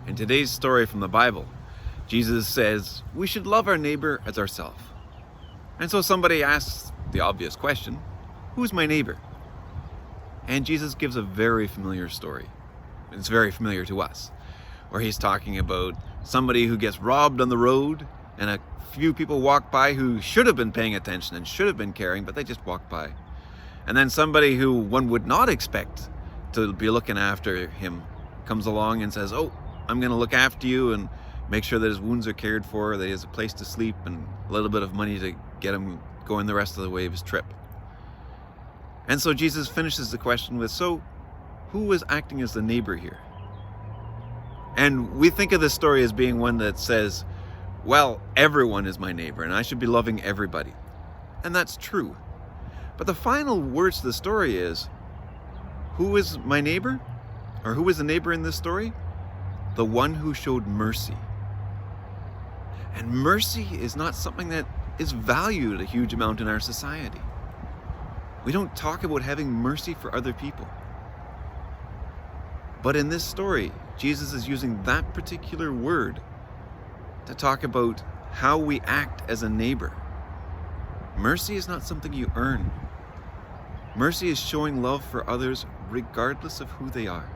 In today's story from the Bible, Jesus says we should love our neighbor as ourselves. And so somebody asks the obvious question, who's my neighbor? And Jesus gives a very familiar story. It's very familiar to us, where he's talking about somebody who gets robbed on the road, and a few people walk by who should have been paying attention and should have been caring, but they just walk by. And then somebody who one would not expect to be looking after him comes along and says, oh, I'm going to look after you and make sure that his wounds are cared for, that he has a place to sleep and a little bit of money to get him going the rest of the way of his trip. And so Jesus finishes the question with, so who is acting as the neighbor here? And we think of this story as being one that says, well, everyone is my neighbor and I should be loving everybody. And that's true. But the final words to the story is, who is my neighbor? Or who is the neighbor in this story? The one who showed mercy. And mercy is not something that is valued a huge amount in our society. We don't talk about having mercy for other people. But in this story, Jesus is using that particular word to talk about how we act as a neighbor. Mercy is not something you earn. Mercy is showing love for others regardless of who they are.